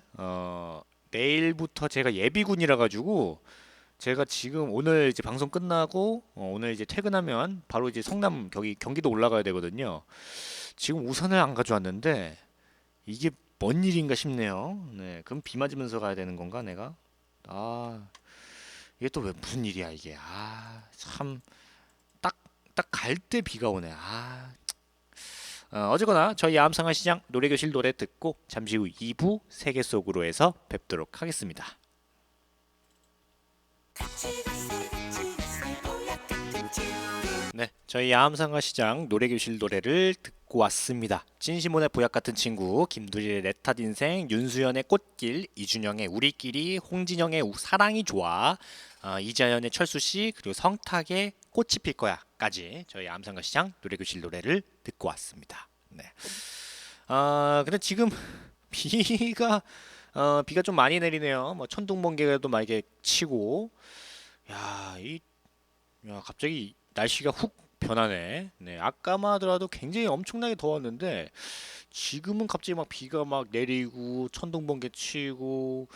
내일부터 제가 예비군이라 가지고 제가 지금 오늘 이제 방송 끝나고 오늘 이제 퇴근하면 바로 이제 성남 경기도 올라가야 되거든요. 지금 우산을 안 가져왔는데 이게 뭔 일인가 싶네요. 네, 그럼 비 맞으면서 가야 되는 건가 내가? 아, 이게 또 왜 무슨 일이야 이게? 참 딱 갈 때 비가 오네. 어쨌거나 저희 야암상하시장 노래교실 노래 듣고 잠시 후 2부 세계 속으로에서 뵙도록 하겠습니다. 네, 저희 야암상가시장 노래교실 노래를 듣고 왔습니다. 진시몬의 보약 같은 친구, 김두리의 내 탓 인생, 윤수연의 꽃길, 이준영의 우리끼리, 홍진영의 사랑이 좋아, 이자연의 철수씨, 그리고 성탁의 꽃이 필 거야까지 저희 야암상가시장 노래교실 노래를 듣고 왔습니다. 네. 근데 지금 비가 좀 많이 내리네요. 뭐 천둥번개도 막 이렇게 치고, 야, 갑자기 날씨가 훅 변하네. 네, 아까만 하더라도 굉장히 엄청나게 더웠는데 지금은 갑자기 막 비가 막 내리고 천둥번개 치고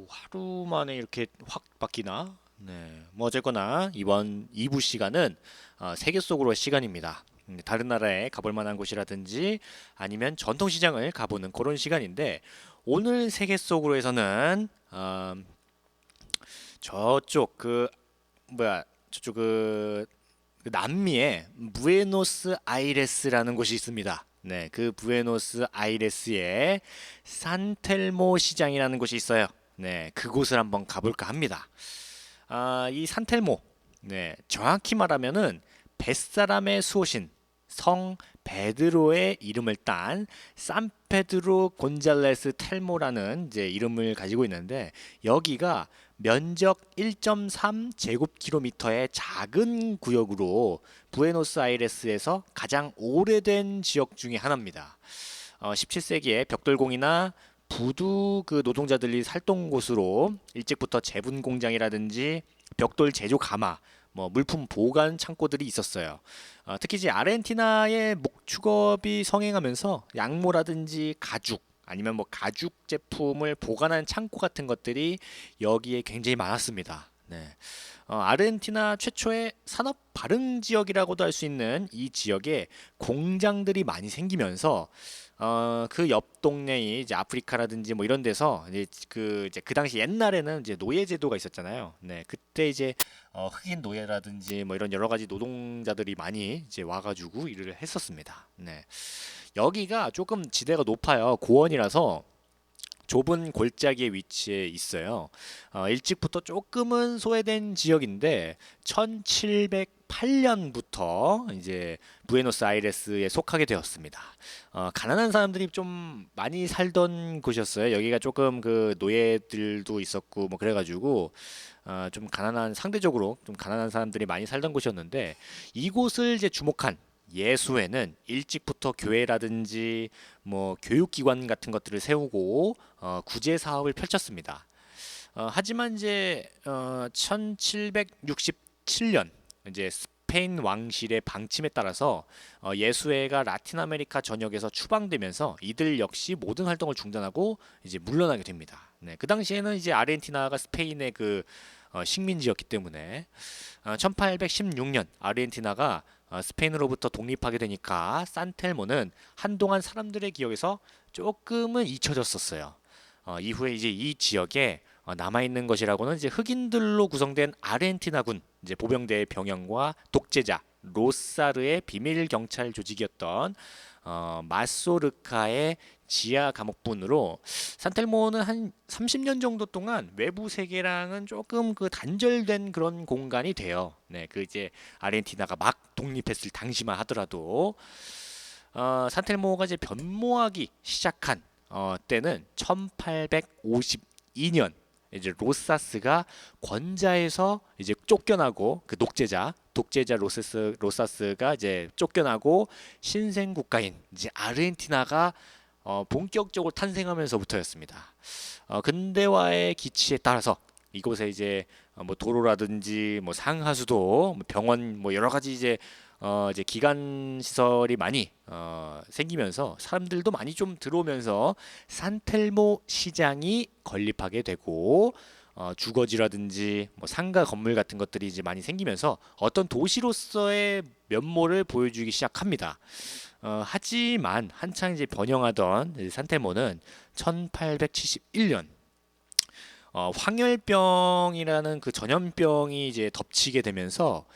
하루 만에 이렇게 확 바뀌나? 네, 뭐 어쨌거나 이번 2부 시간은 세계 속으로 시간입니다. 다른 나라에 가볼 만한 곳이라든지 아니면 전통시장을 가보는 그런 시간인데 오늘 세계 속으로에서는 저쪽 저쪽 그 남미에 부에노스 아이레스라는 곳이 있습니다. 네, 그 부에노스 아이레스에 산텔모 시장이라는 곳이 있어요. 네, 그곳을 한번 가볼까 합니다. 이 산텔모, 네, 정확히 말하면은 뱃사람의 수호신 성 베드로의 이름을 딴 산페드로 곤잘레스 텔모라는 이제 이름을 가지고 있는데 여기가 면적 1.3 제곱킬로미터의 작은 구역으로 부에노스아이레스에서 가장 오래된 지역 중에 하나입니다. 17세기에 벽돌공이나 부두 그 노동자들이 살던 곳으로 일찍부터 제분 공장이라든지 벽돌 제조 가마, 뭐 물품 보관 창고들이 있었어요. 특히 이제 아르헨티나의 목축업이 성행하면서 양모라든지 가죽 아니면 뭐 가죽 제품을 보관하는 창고 같은 것들이 여기에 굉장히 많았습니다. 네. 아르헨티나 최초의 산업 발흥 지역이라고도 할 수 있는 이 지역에 공장들이 많이 생기면서 그 옆 동네이 이제 아프리카라든지 뭐 이런 데서 이제 그 당시 옛날에는 이제 노예 제도가 있었잖아요. 네, 그때 이제 흑인 노예라든지 뭐 이런 여러 가지 노동자들이 많이 이제 와가지고 일을 했었습니다. 네, 여기가 조금 지대가 높아요. 고원이라서 좁은 골짜기에 위치해 있어요. 일찍부터 조금은 소외된 지역인데 1708년부터 이제 부에노스아이레스에 속하게 되었습니다. 가난한 사람들이 좀 많이 살던 곳이었어요. 여기가 조금 그 노예들도 있었고 뭐 그래가지고 좀 가난한 상대적으로 좀 가난한 사람들이 많이 살던 곳이었는데 이곳을 이제 주목한 예수회는 일찍부터 교회라든지 뭐 교육기관 같은 것들을 세우고 구제 사업을 펼쳤습니다. 하지만 이제 1767년 이제 스페인 왕실의 방침에 따라서 예수회가 라틴 아메리카 전역에서 추방되면서 이들 역시 모든 활동을 중단하고 이제 물러나게 됩니다. 네, 그 당시에는 이제 아르헨티나가 스페인의 그 식민지였기 때문에 1816년 아르헨티나가 스페인으로부터 독립하게 되니까 산텔모는 한동안 사람들의 기억에서 조금은 잊혀졌었어요. 이후에 이제 이 지역에 남아 있는 것이라고는 이제 흑인들로 구성된 아르헨티나군 이제 보병대의 병영과 독재자 로사르의 비밀 경찰 조직이었던 마소르카의 지하 감옥분으로 산텔모는 한 30년 정도 동안 외부 세계랑은 조금 그 단절된 그런 공간이 돼요. 네, 그 이제 아르헨티나가 막 독립했을 당시만 하더라도 산텔모가 이제 변모하기 시작한 때는 1852년 이제 로사스가 권자에서 이제 쫓겨나고 그 독재자 로사스가 이제 쫓겨나고 신생 국가인 이제 아르헨티나가 본격적으로 탄생하면서부터였습니다. 근대화의 기치에 따라서 이곳에 이제 뭐 도로라든지 뭐 상하수도, 뭐 병원, 뭐 여러 가지 이제 기관 시설이 많이 생기면서 사람들도 많이 좀 들어오면서 산텔모 시장이 건립하게 되고 주거지라든지 뭐 상가 건물 같은 것들이 이제 많이 생기면서 어떤 도시로서의 면모를 보여주기 시작합니다. 하지만 한창 이제 번영하던 이제 산텔모는 1871년 황열병이라는 그 전염병이 이제 덮치게 되면서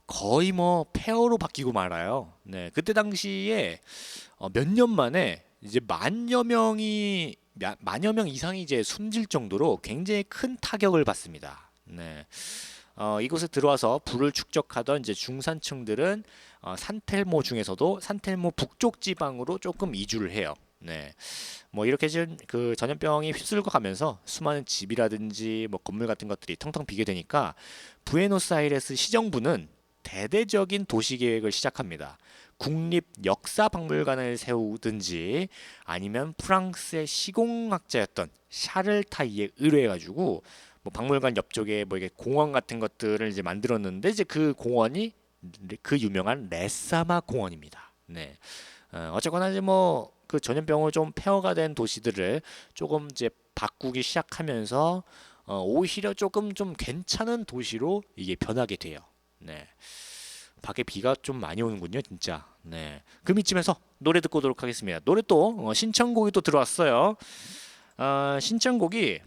거의 뭐 폐허로 바뀌고 말아요. 네, 그때 당시에 몇 년 만에 이제 만여 명 이상이 이제 숨질 정도로 굉장히 큰 타격을 받습니다. 네, 이곳에 들어와서 부를 축적하던 이제 중산층들은 산텔모 중에서도 산텔모 북쪽 지방으로 조금 이주를 해요. 네, 뭐 이렇게 지금 그 전염병이 휩쓸고 가면서 수많은 집이라든지 뭐 건물 같은 것들이 텅텅 비게 되니까 부에노스아이레스 시정부는 대대적인 도시 계획을 시작합니다. 국립 역사 박물관을 세우든지 아니면 프랑스의 시공학자였던 샤를 타이에 의뢰해가지고 뭐 박물관 옆쪽에 뭐 이게 공원 같은 것들을 이제 만들었는데 이제 그 공원이 그 유명한 레사마 공원입니다. 네, 어쨌거나 이제 뭐 그 전염병으로 좀 폐허가 된 도시들을 조금 이제 바꾸기 시작하면서 오히려 조금 좀 괜찮은 도시로 이게 변하게 돼요. 네. 밖에 비가 좀 많이 오는군요, 진짜. 네. 그럼 이쯤에서 노래 듣고 오도록 하겠습니다. 노래 또 신청곡이 또 들어왔어요. 신청곡이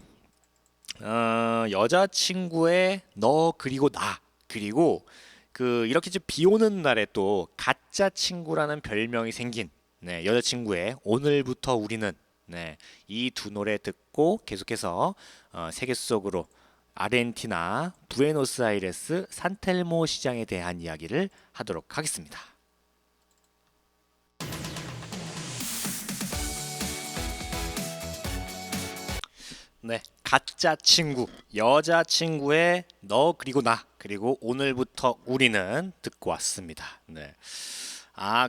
여자친구의 너 그리고 나 그리고 그 이렇게 비 오는 날에 또 가짜 친구라는 별명이 생긴 네, 여자친구의 오늘부터 우리는 네, 이 두 노래 듣고 계속해서 세계 속으로 아르헨티나 부에노스아이레스 산텔모 시장에 대한 이야기를 하도록 하겠습니다. 네, 가짜 친구, 여자친구의 너 그리고 나 그리고 오늘부터 우리는 듣고 왔습니다. 네,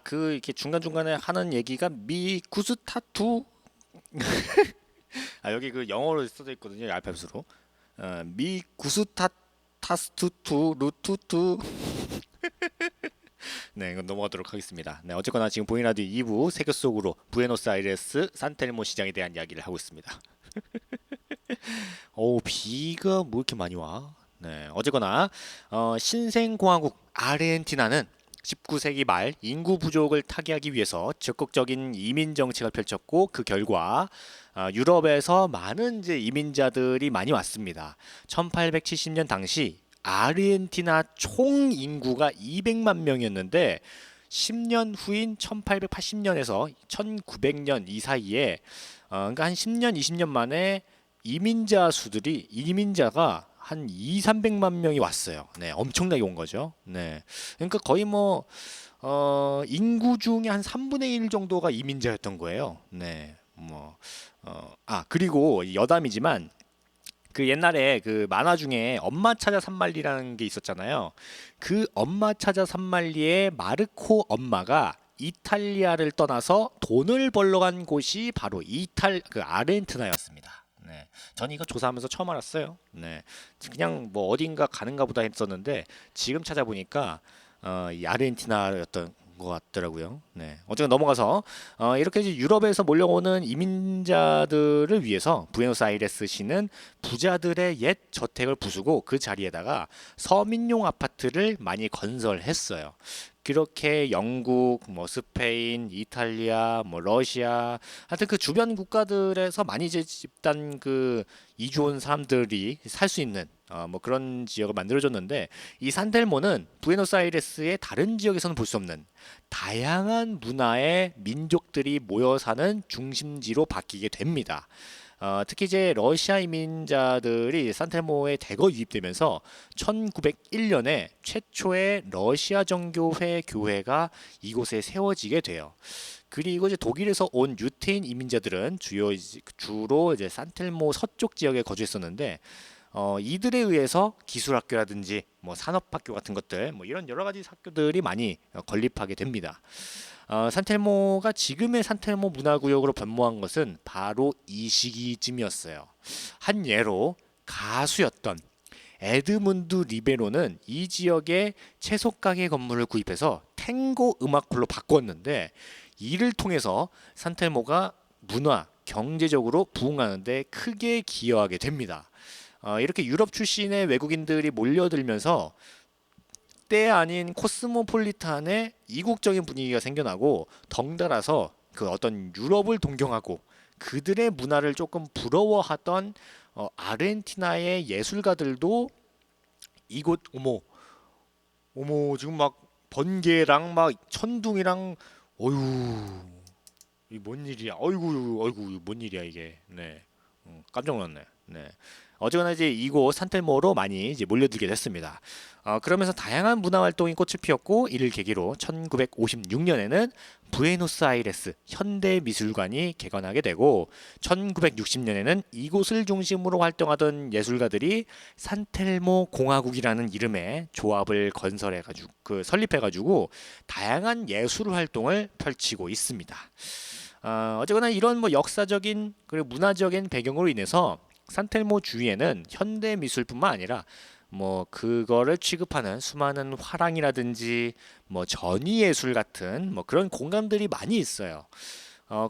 그 이렇게 중간 중간에 하는 얘기가 미쿠스타투 여기 그 영어로 써져 있거든요, 알파벳으로. 미구스타타스투투 루투투 네, 이건 넘어가도록 하겠습니다. 네, 어쨌거나 지금 보이는 라디오 2부 세계 속으로 부에노스아이레스 산텔모 시장에 대한 이야기를 하고 있습니다. 비가 뭐 이렇게 많이 와? 네, 어쨌거나 신생공화국 아르헨티나는 19세기 말 인구 부족을 타개하기 위해서 적극적인 이민 정책을 펼쳤고 그 결과 유럽에서 많은 이제 이민자들이 많이 왔습니다. 1870년 당시 아르헨티나 총 인구가 200만 명이었는데 10년 후인 1880년에서 1900년 이 사이에 그러니까 한 10년, 20년 만에 이민자가 한 2, 300만 명이 왔어요. 네, 엄청나게 온 거죠. 네. 그러니까 거의 뭐 인구 중에 한 3분의 1 정도가 이민자였던 거예요. 네. 그리고 여담이지만 그 옛날에 그 만화 중에 엄마 찾아 산말리라는 게 있었잖아요. 그 엄마 찾아 산말리의 마르코 엄마가 이탈리아를 떠나서 돈을 벌러 간 곳이 바로 아르헨티나였습니다. 네, 전 이거 조사하면서 처음 알았어요. 네, 그냥 뭐 어딘가 가는가 보다 했었는데 지금 찾아보니까 이 아르헨티나였던 것 같더라고요. 네, 어쨌든 넘어가서 이렇게 이제 유럽에서 몰려오는 이민자들을 위해서 부에노스아이레스시는 부자들의 옛 저택을 부수고 그 자리에다가 서민용 아파트를 많이 건설했어요. 그렇게 영국, 뭐 스페인, 이탈리아, 뭐 러시아, 하여튼 그 주변 국가들에서 많이 이제 집단 그 이주 온 사람들이 살 수 있는 뭐 그런 지역을 만들어줬는데 이 산텔모는 부에노스아이레스의 다른 지역에서는 볼 수 없는 다양한 문화의 민족들이 모여 사는 중심지로 바뀌게 됩니다. 특히 이제 러시아 이민자들이 산텔모에 대거 유입되면서 1901년에 최초의 러시아 정교회 교회가 이곳에 세워지게 돼요. 그리고 이제 독일에서 온 유태인 이민자들은 주로 이제 산텔모 서쪽 지역에 거주했었는데 이들에 의해서 기술학교라든지 뭐 산업학교 같은 것들 뭐 이런 여러 가지 학교들이 많이 건립하게 됩니다. 산텔모가 지금의 산텔모 문화구역으로 변모한 것은 바로 이 시기쯤이었어요. 한 예로 가수였던 에드문드 리베로는 이 지역에 채소가게 건물을 구입해서 탱고 음악홀로 바꿨는데 이를 통해서 산텔모가 문화, 경제적으로 부흥하는 데 크게 기여하게 됩니다. 이렇게 유럽 출신의 외국인들이 몰려들면서 때 아닌 코스모폴리탄의 이국적인 분위기가 생겨나고 덩달아서 그 어떤 유럽을 동경하고 그들의 문화를 조금 부러워하던 아르헨티나의 예술가들도 이곳 어머 지금 막 번개랑 막 천둥이랑 어휴 이 뭔 일이야 어이구 뭔 일이야 이게 네 깜짝 놀랐네 네 어쨌거나 이제 이곳 산텔모로 많이 이제 몰려들게 됐습니다. 그러면서 다양한 문화 활동이 꽃을 피웠고 이를 계기로 1956년에는 부에노스아이레스 현대미술관이 개관하게 되고 1960년에는 이곳을 중심으로 활동하던 예술가들이 산텔모 공화국이라는 이름의 조합을 설립해가지고 다양한 예술 활동을 펼치고 있습니다. 어쨌거나 이런 뭐 역사적인 그리고 문화적인 배경으로 인해서 산텔모 주위에는 현대 미술뿐만 아니라 뭐 그거를 취급하는 수많은 화랑이라든지 뭐 전위예술 같은 뭐 그런 공간들이 많이 있어요.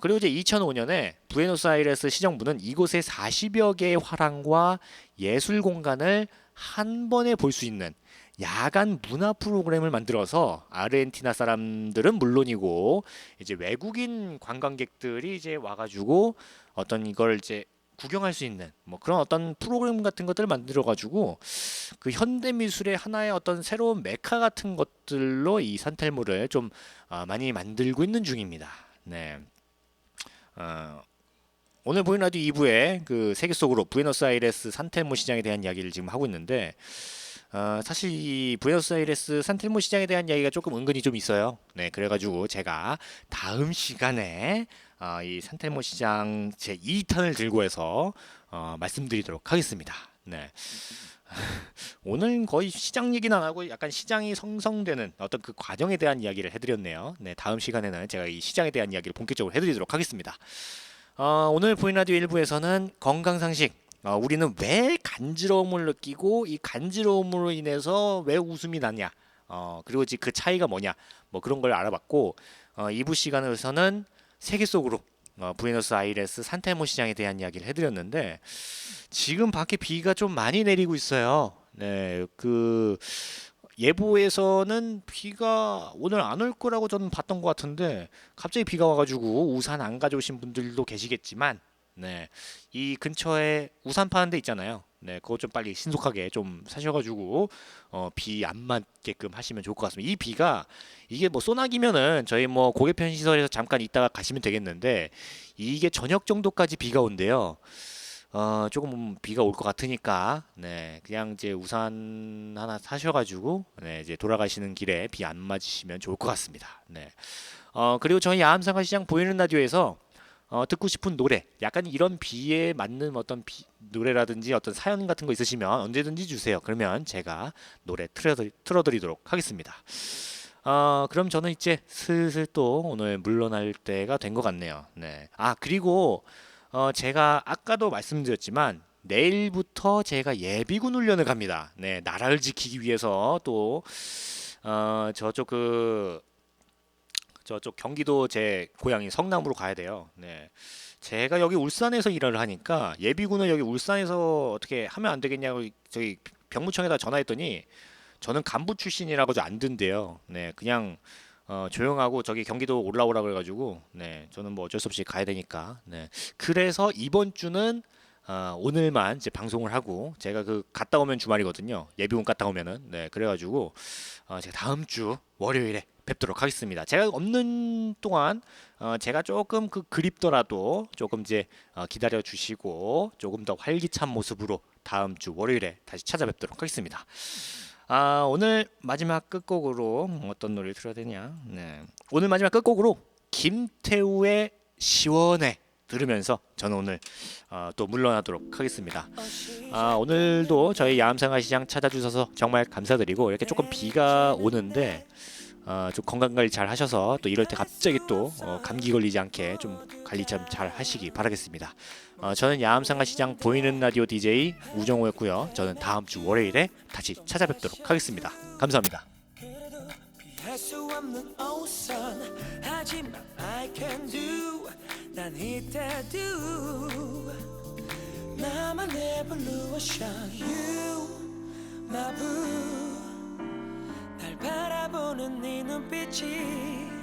그리고 이제 2005년에 부에노스아이레스 시정부는 이곳에 40여 개의 화랑과 예술 공간을 한 번에 볼 수 있는 야간 문화 프로그램을 만들어서 아르헨티나 사람들은 물론이고 이제 외국인 관광객들이 이제 와가지고 어떤 이걸 이제 구경할 수 있는 뭐 그런 어떤 프로그램 같은 것들을 만들어 가지고 그 현대 미술의 하나의 어떤 새로운 메카 같은 것들로 이 산텔모를 좀 많이 만들고 있는 중입니다. 네. 오늘 보이는 라디오 2부에 그 세계 속으로 부에노스아이레스 산텔모 시장에 대한 이야기를 지금 하고 있는데 사실 이 부에노스아이레스 산텔모 시장에 대한 이야기가 조금 은근히 좀 있어요. 네, 그래가지고 제가 다음 시간에 이 산텔모 시장 제 2탄을 들고 해서 말씀드리도록 하겠습니다. 네. 오늘 거의 시장 얘기는 안 하고 약간 시장이 성성되는 어떤 그 과정에 대한 이야기를 해드렸네요. 네, 다음 시간에는 제가 이 시장에 대한 이야기를 본격적으로 해드리도록 하겠습니다. 오늘 보이는 라디오 1부에서는 건강상식 우리는 왜 간지러움을 느끼고 이 간지러움으로 인해서 왜 웃음이 나냐 그리고 이제 그 차이가 뭐냐 뭐 그런 걸 알아봤고 2부 시간에서는 세계 속으로 부에노스아이레스 산텔모 시장에 대한 이야기를 해드렸는데 지금 밖에 비가 좀 많이 내리고 있어요. 네, 그 예보에서는 비가 오늘 안 올 거라고 저는 봤던 것 같은데 갑자기 비가 와가지고 우산 안 가져오신 분들도 계시겠지만 네, 이 근처에 우산 파는 데 있잖아요. 네, 그거 좀 빨리 신속하게 좀 사셔가지고 비 안 맞게끔 하시면 좋을 것 같습니다. 이 비가 이게 뭐 소나기면은 저희 뭐 고객 편의 시설에서 잠깐 있다가 가시면 되겠는데 이게 저녁 정도까지 비가 온대요. 조금 비가 올 것 같으니까 네, 그냥 이제 우산 하나 사셔가지고 네, 이제 돌아가시는 길에 비 안 맞으시면 좋을 것 같습니다. 네. 그리고 저희 야암상가시장 보이는 라디오에서 듣고 싶은 노래, 약간 이런 비에 맞는 어떤 노래라든지 어떤 사연 같은 거 있으시면 언제든지 주세요. 그러면 제가 노래 틀어드리도록 하겠습니다. 그럼 저는 이제 슬슬 또 오늘 물러날 때가 된 것 같네요. 네. 그리고 제가 아까도 말씀드렸지만 내일부터 제가 예비군 훈련을 갑니다. 네, 나라를 지키기 위해서 또 저쪽 경기도 제 고향인 성남으로 가야 돼요. 네. 제가 여기 울산에서 일을 하니까 예비군을 여기 울산에서 어떻게 하면 안 되겠냐고 저기 병무청에다 전화했더니 저는 간부 출신이라고 안 된대요. 네, 그냥 조용하고 저기 경기도 올라오라 그래가지고 네, 저는 뭐 어쩔 수 없이 가야 되니까 네, 그래서 이번 주는 오늘만 이제 방송을 하고 제가 그 갔다 오면 주말이거든요. 예비군 갔다 오면은 네, 그래가지고 제가 다음 주 월요일에 뵙도록 하겠습니다. 제가 없는 동안 제가 조금 그립더라도 조금 이제 기다려 주시고 조금 더 활기찬 모습으로 다음 주 월요일에 다시 찾아뵙도록 하겠습니다. 오늘 마지막 끝곡으로 어떤 노래를 들어야 되냐? 네. 오늘 마지막 끝곡으로 김태우의 시원해 들으면서 저는 오늘 또 물러나도록 하겠습니다. 오늘도 저희 야암상가시장 찾아주셔서 정말 감사드리고 이렇게 조금 비가 오는데 좀 건강관리 잘 하셔서 또 이럴 때 갑자기 또 감기 걸리지 않게 좀 관리 좀 잘 하시기 바라겠습니다. 저는 야암상가시장 보이는 라디오 DJ 우정호였고요. 저는 다음 주 월요일에 다시 찾아뵙도록 하겠습니다. 감사합니다. 그래도 피할 수 없는 오선 하지만 I can do 난 이때도 나만의 블루오션 You my boo 날 바라보는 네 눈빛이